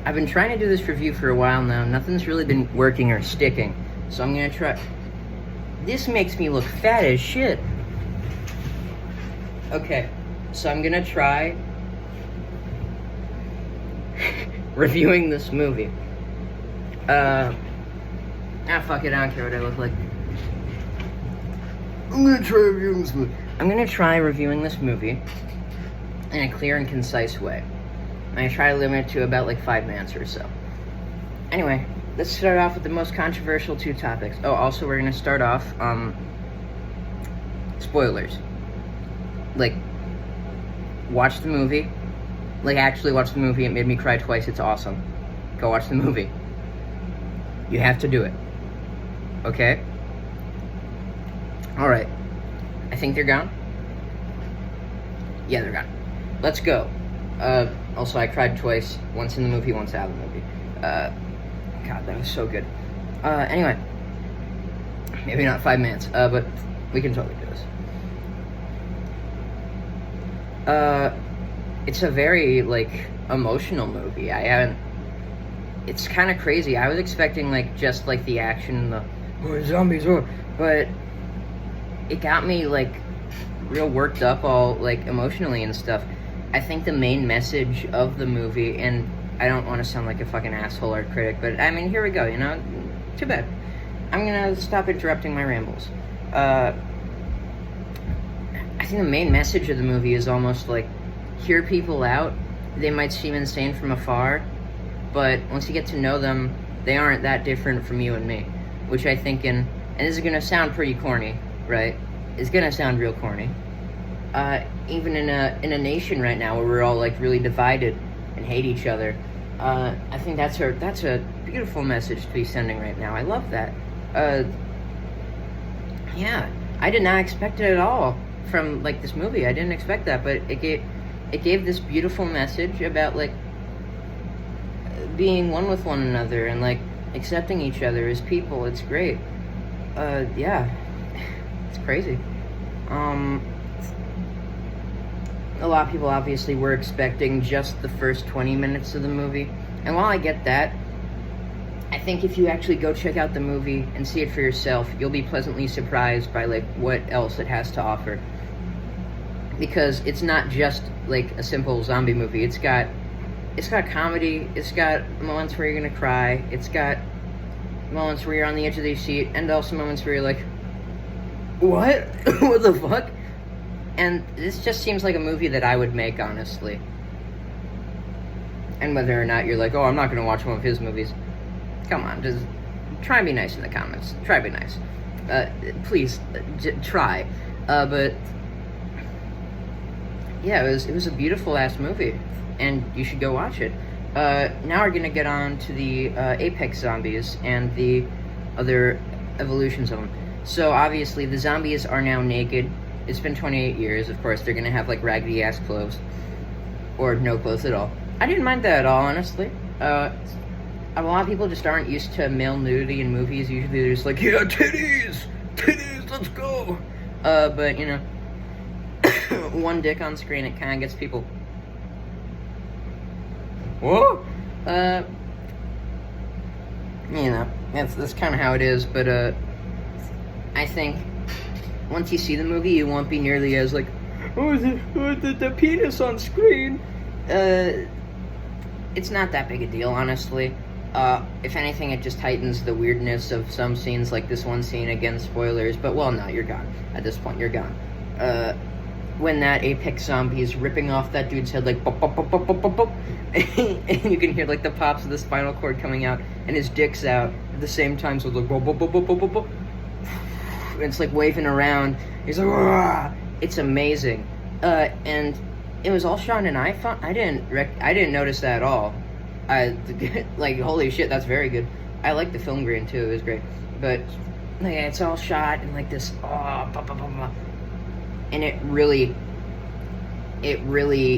I've been trying to do this review for a while now. Nothing's really been working or sticking. So I'm gonna try. This makes me look fat as shit. Okay, so I'm gonna try reviewing this movie. Fuck it, I don't care what I look like. I'm gonna try reviewing this movie. I'm gonna try reviewing this movie in a clear and concise way. I'm gonna try to limit it to about like 5 minutes or so. Anyway, let's start off with the most controversial 2 topics. Oh, also we're gonna start off, spoilers. Like, watch the movie. Like, actually watch the movie. It made me cry twice. It's awesome. Go watch the movie. You have to do it. Okay? Alright. I think they're gone. Yeah, they're gone. Let's go. Also, I cried twice. Once in the movie, once out of the movie. God, that was so good. Anyway. Maybe not 5 minutes, but we can totally do this. It's a very, like, emotional movie. It's kind of crazy. I was expecting, like, just, like, the action, the zombies, but it got me, like, real worked up all, like, emotionally and stuff. I think the main message of the movie, and I don't want to sound like a fucking asshole or critic, but, I mean, here we go, you know? Too bad. I'm gonna stop interrupting my rambles. I think the main message of the movie is almost, like, hear people out. They might seem insane from afar, but once you get to know them, they aren't that different from you and me. Which I think and this is gonna sound pretty corny, right? It's gonna sound real corny. Even in a nation right now where we're all, like, really divided and hate each other, I think that's a beautiful message to be sending right now. I love that. Yeah, I did not expect it at all from, like, this movie. I didn't expect that, but it gave this beautiful message about, like, being one with one another and, like, accepting each other as people. It's great. Yeah, it's crazy. A lot of people obviously were expecting just the first 20 minutes of the movie, and while I get that, I think if you actually go check out the movie and see it for yourself, you'll be pleasantly surprised by, like, what else it has to offer. Because it's not just, like, a simple zombie movie. It's got comedy, it's got moments where you're gonna cry, it's got moments where you're on the edge of your seat, and also moments where you're like, what? What the fuck? And this just seems like a movie that I would make, honestly. And whether or not you're like, oh, I'm not gonna watch one of his movies. Come on, just try and be nice in the comments. Try and be nice. Please, try. But yeah, it was a beautiful ass movie, and you should go watch it. Now we're gonna get on to the Apex zombies and the other evolutions of them. So obviously the zombies are now naked. It's been 28 years. Of course, they're gonna have, like, raggedy ass clothes or no clothes at all. I didn't mind that at all, honestly. A lot of people just aren't used to male nudity in movies. Usually they're just like, yeah, titties, let's go. But, you know, one dick on screen, it kind of gets people. Whoa. You know, that's kind of how it is. But I think once you see the movie, you won't be nearly as like, oh, the penis on screen. It's not that big a deal, honestly. If anything, it just heightens the weirdness of some scenes, like this one scene, again, spoilers, but, well, no, you're gone. At this point, you're gone. When that Apex zombie is ripping off that dude's head, like, bop, bop, bop, bop, bop, bop, bop, and you can hear, like, the pops of the spinal cord coming out, and his dick's out at the same time, so it's like, bop, bop, bop, bop, bop, bop, and it's, like, waving around. He's like, ah! It's amazing. And it was all shot on an iPhone. I didn't notice that at all. Like, holy shit, that's very good. I like the film grain too, it was great. But, like, it's all shot in, like, this, and it really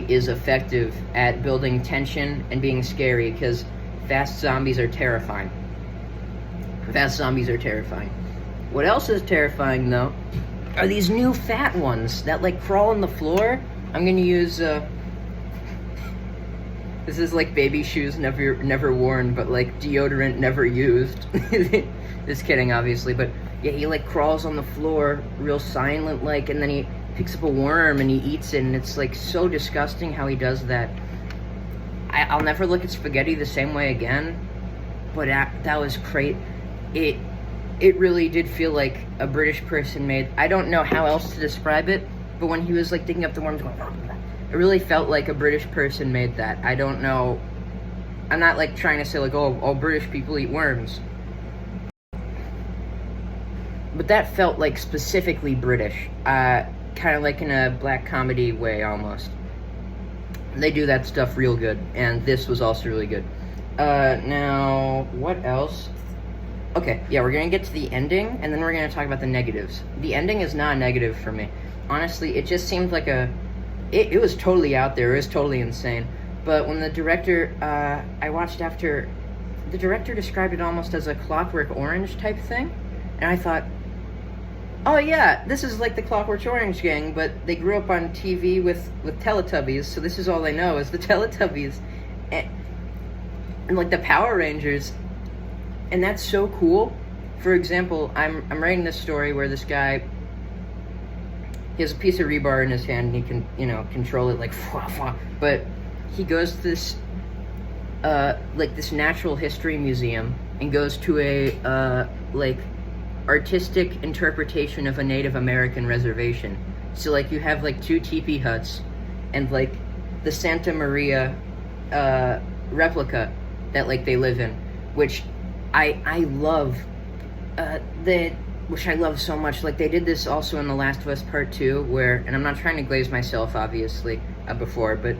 is effective at building tension and being scary, because fast zombies are terrifying. What else is terrifying, though, are these new fat ones that, like, crawl on the floor. I'm gonna use, This is like baby shoes never worn, but like deodorant never used. Just kidding, obviously, but yeah, he like crawls on the floor real silent like, and then he picks up a worm and he eats it, and it's like so disgusting how he does that. I'll never look at spaghetti the same way again, but that was great. It really did feel like a British person made. I don't know how else to describe it, but when he was like digging up the worms going, it really felt like a British person made that. I don't know. I'm not like trying to say like, oh, all British people eat worms. But that felt like specifically British. Kind of like in a black comedy way almost. They do that stuff real good, and this was also really good. Now, what else? Okay, yeah, we're gonna get to the ending, and then we're gonna talk about the negatives. The ending is not negative for me. Honestly, it just seemed like it was totally out there, it was totally insane. But when the director, I watched after, the director described it almost as a Clockwork Orange type thing, and I thought, oh yeah, this is like the Clockwork Orange gang, but they grew up on TV with Teletubbies, so this is all they know is the Teletubbies. And like the Power Rangers, and that's so cool. For example, I'm writing this story where this guy, he has a piece of rebar in his hand and he can, control it like, but he goes to this, like this natural history museum and goes to a, like, artistic interpretation of a Native American reservation. So like you have like 2 teepee huts and like the Santa Maria replica that like they live in, which I love, which I love so much. Like they did this also in The Last of Us Part 2 where, and I'm not trying to glaze myself obviously before, but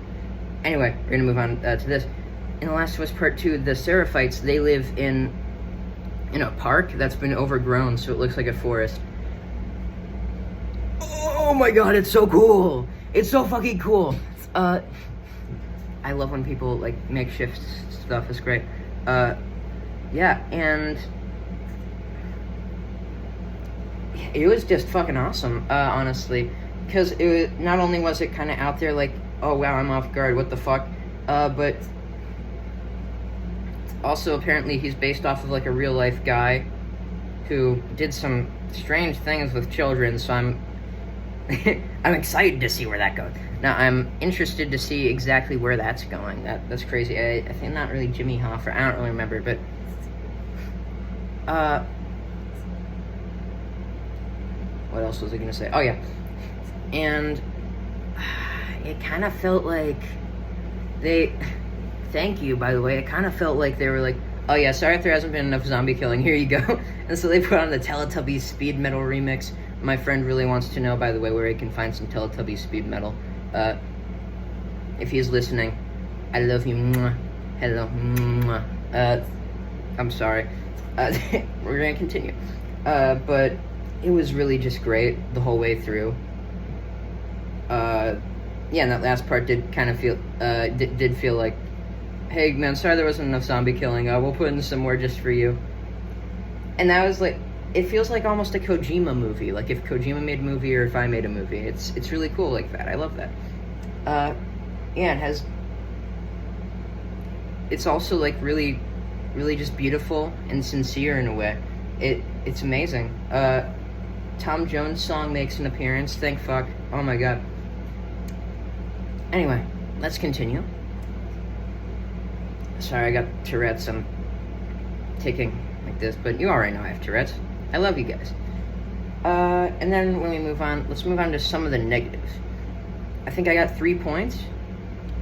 anyway, we're gonna move on to this. In The Last of Us Part 2, the Seraphites, they live in a park that's been overgrown, so it looks like a forest. Oh my god, it's so cool! It's so fucking cool! I love when people, like, makeshift stuff, it's great. Yeah, and it was just fucking awesome, honestly. Because not only was it kind of out there, like, oh wow, I'm off guard, what the fuck, but also, apparently, he's based off of, like, a real-life guy who did some strange things with children, so I'm excited to see where that goes. Now, I'm interested to see exactly where that's going. That's crazy. I think not really Jimmy Hoffa. I don't really remember, but... what else was I gonna say? Oh, yeah. And it kind of felt like they... Thank you, by the way. It kind of felt like they were like, oh yeah, sorry if there hasn't been enough zombie killing, here you go. And so they put on the Teletubbies speed metal remix. My friend really wants to know, by the way, where he can find some Teletubbies speed metal. If he's listening, I love you. Mwah. Hello. Mwah. I'm sorry. We're gonna continue. But it was really just great the whole way through. Yeah, and that last part did kind of feel, did feel like, hey man, sorry there wasn't enough zombie killing, we'll put in some more just for you. And that was like, it feels like almost a Kojima movie, like if Kojima made a movie or if I made a movie. It's really cool like that, I love that. Yeah, it's also like really, really just beautiful and sincere in a way. It's amazing. Tom Jones' song makes an appearance, thank fuck, oh my god. Anyway, let's continue. Sorry, I got Tourette's. I'm taking like this, but you already know I have Tourette's. I love you guys. And then when we move on, let's move on to some of the negatives. I think I got 3 points.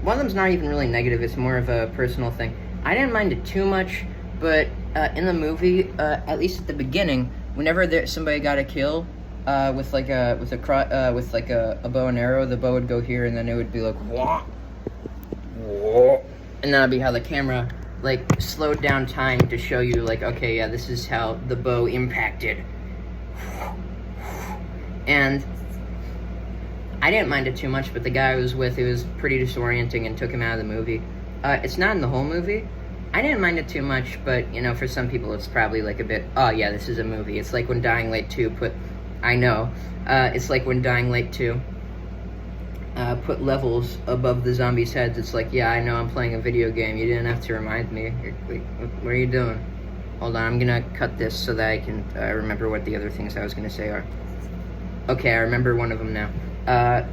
One of them's not even really negative, it's more of a personal thing. I didn't mind it too much, but in the movie, at least at the beginning, whenever somebody got a kill, with a bow and arrow, the bow would go here, and then it would be like, wah, wah. And that'd be how the camera, like, slowed down time to show you, like, okay, yeah, this is how the bow impacted. And I didn't mind it too much, but the guy I was with, it was pretty disorienting and took him out of the movie. It's not in the whole movie. I didn't mind it too much, but, for some people it's probably, like, a bit, oh, yeah, this is a movie. It's like when Dying Light 2 I know. It's like when Dying Light 2 put levels above the zombies' heads. It's like, yeah, I know I'm playing a video game. You didn't have to remind me. Like, what are you doing? Hold on, I'm gonna cut this so that I can remember what the other things I was gonna say are. Okay, I remember one of them now.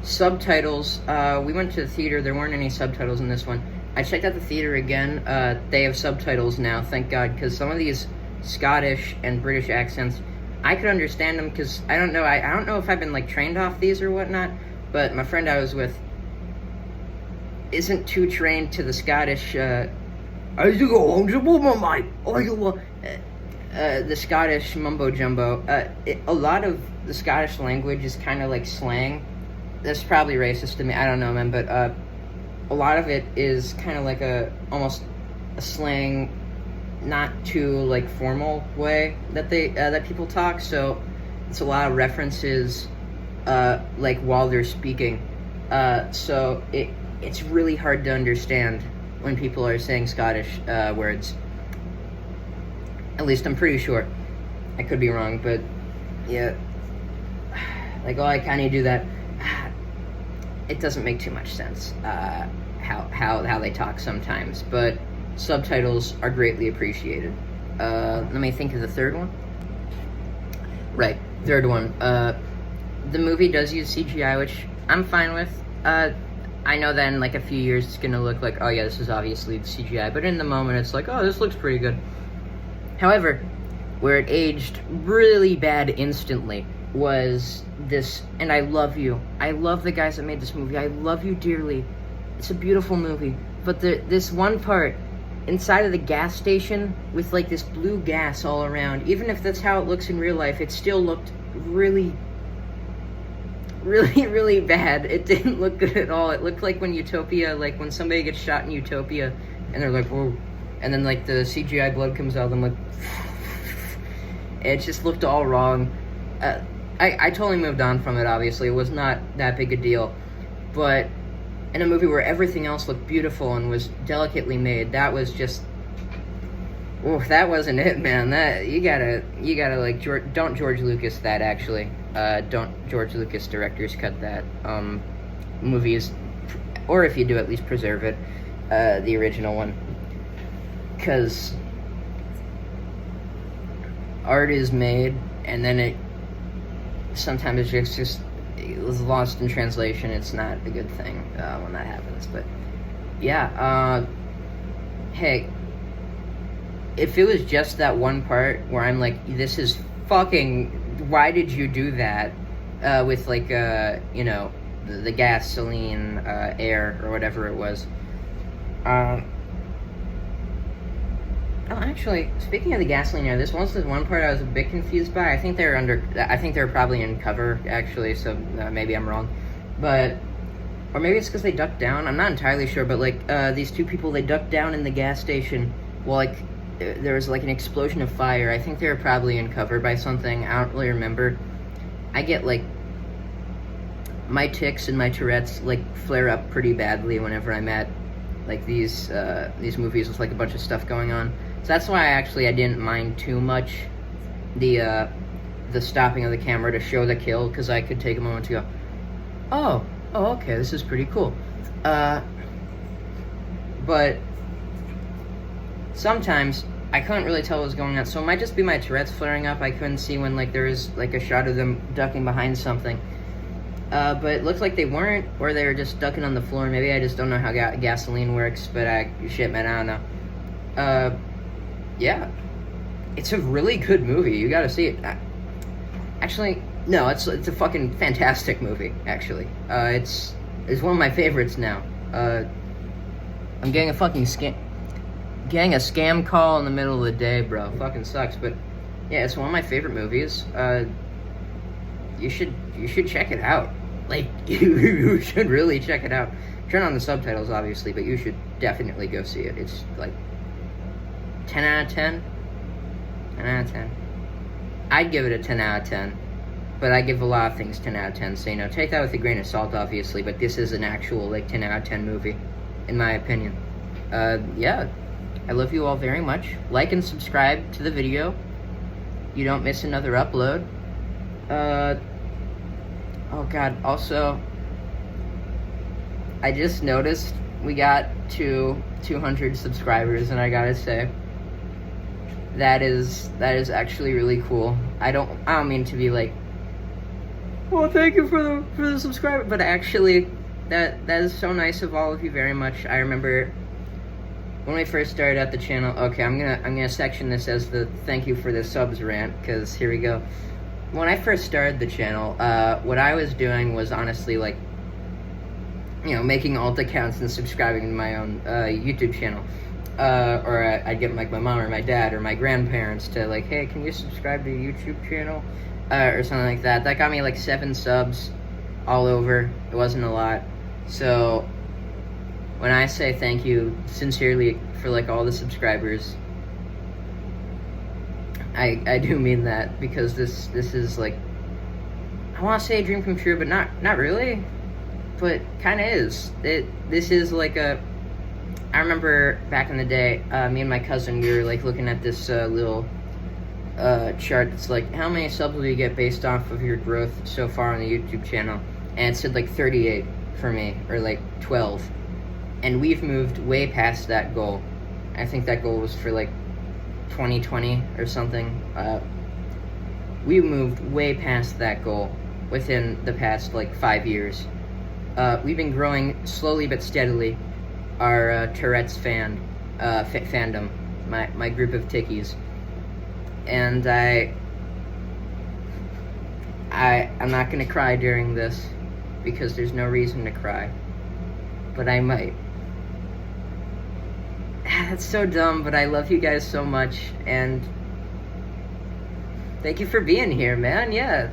Subtitles. We went to the theater. There weren't any subtitles in this one. I checked out the theater again. They have subtitles now, thank God, because some of these Scottish and British accents, I could understand them because I don't know. I don't know if I've been like trained off these or whatnot, but my friend I was with isn't too trained to the Scottish. The Scottish mumbo jumbo. A lot of the Scottish language is kind of like slang. That's probably racist to me. I don't know, man, but a lot of it is kind of like almost a slang, not too like formal way that that people talk. So it's a lot of references, like while they're speaking. So it's really hard to understand when people are saying Scottish words. At least I'm pretty sure. I could be wrong, but yeah. Like, oh, I kind of do that. It doesn't make too much sense how they talk sometimes, but subtitles are greatly appreciated. Let me think of the third one. Right, third one. The movie does use CGI, which I'm fine with. I know that in like a few years it's gonna look like, oh yeah, this is obviously CGI, but in the moment it's like, oh, this looks pretty good. However, where it aged really bad instantly was this, and I love you. I love the guys that made this movie. I love you dearly. It's a beautiful movie. But this one part inside of the gas station with like this blue gas all around, even if that's how it looks in real life, it still looked really, really, really bad. It didn't look good at all. It looked like when Utopia, like when somebody gets shot in Utopia and they're like, whoa. And then like the CGI blood comes out, I'm like, it just looked all wrong. I totally moved on from it, obviously. It was not that big a deal. But in a movie where everything else looked beautiful and was delicately made, that was just, oh, that wasn't it, man. That you gotta like, don't George Lucas that, actually. Don't George Lucas directors cut that. Movies, or if you do, at least preserve it, the original one. Because art is made, and then it sometimes it's just lost in translation. It's not a good thing when that happens. But yeah, hey, if it was just that one part where I'm like, this is fucking, why did you do that, with like you know, the gasoline, air, or whatever it was. Oh, actually, speaking of the gasoline air, this was the one part I was a bit confused by. I think they're probably in cover, actually, so maybe I'm wrong. But, or maybe it's because they ducked down. I'm not entirely sure, but like, these two people, they ducked down in the gas station while like, there was like an explosion of fire. I think they were probably in cover by something. I don't really remember. I get like, my tics and my Tourette's like flare up pretty badly whenever I'm at like these movies with like a bunch of stuff going on. So that's why I didn't mind too much the stopping of the camera to show the kill, because I could take a moment to go, oh, okay, this is pretty cool. But sometimes I couldn't really tell what was going on, so it might just be my Tourette's flaring up. I couldn't see when like there was like a shot of them ducking behind something. But it looked like they weren't, or they were just ducking on the floor. Maybe I just don't know how gasoline works, but shit, man, I don't know. Yeah, it's a really good movie. You gotta see it. Actually, no, it's a fucking fantastic movie. Actually, it's one of my favorites now. I'm getting a fucking scam call in the middle of the day, bro. Fucking sucks, but yeah, it's one of my favorite movies. You should check it out. Like, you should really check it out. Turn on the subtitles, obviously, but you should definitely go see it. It's like 10 out of 10. 10 out of 10. I'd give it a 10 out of 10, but I give a lot of things 10 out of 10, so, you know, take that with a grain of salt, obviously, but this is an actual, like, 10 out of 10 movie, in my opinion. Yeah, I love you all very much. Like and subscribe to the video. You don't miss another upload. Oh god, also, I just noticed we got to 200 subscribers, and I gotta say, that is actually really cool. I don't mean to be like, well, thank you for the subscriber, but actually, that is so nice of all of you very much. I remember when we first started at the channel. Okay, I'm gonna section this as the thank you for the subs rant, because here we go. When I first started the channel, what I was doing was honestly like, you know, making alt accounts and subscribing to my own YouTube channel. Or I'd get like my mom or my dad or my grandparents to like, hey, can you subscribe to a YouTube channel? Or something like that. That got me like 7 subs all over. It wasn't a lot. So when I say thank you sincerely for like all the subscribers, I do mean that, because this is like, I want to say a dream come true, but not really, but kind of is. This is like a, I remember back in the day, me and my cousin, we were like looking at this little chart that's like, how many subs will you get based off of your growth so far on the YouTube channel? And it said like 38 for me, or like 12. And we've moved way past that goal. I think that goal was for like 2020 or something. We moved way past that goal within the past like 5 years. We've been growing slowly but steadily. Our Tourette's fandom, my group of tickies, and I'm not gonna cry during this, because there's no reason to cry, but I might. That's so dumb, but I love you guys so much, and thank you for being here, man. Yeah,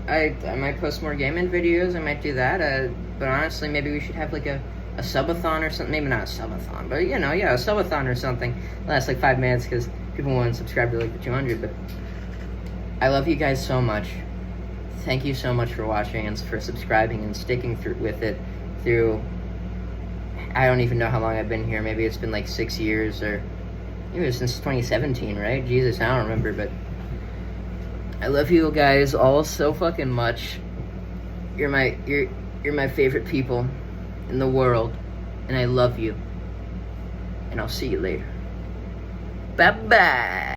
I might post more gaming videos. I might do that. But honestly, maybe we should have like a subathon or something. Maybe not a subathon, but you know, yeah, a subathon or something. Lasts like 5 minutes because people want to subscribe to like the 200. But I love you guys so much. Thank you so much for watching and for subscribing and sticking through with it through. I don't even know how long I've been here. Maybe it's been like 6 years, or maybe since 2017, right? Jesus, I don't remember, but I love you guys all so fucking much. You're my favorite people in the world, and I love you. And I'll see you later. Bye-bye.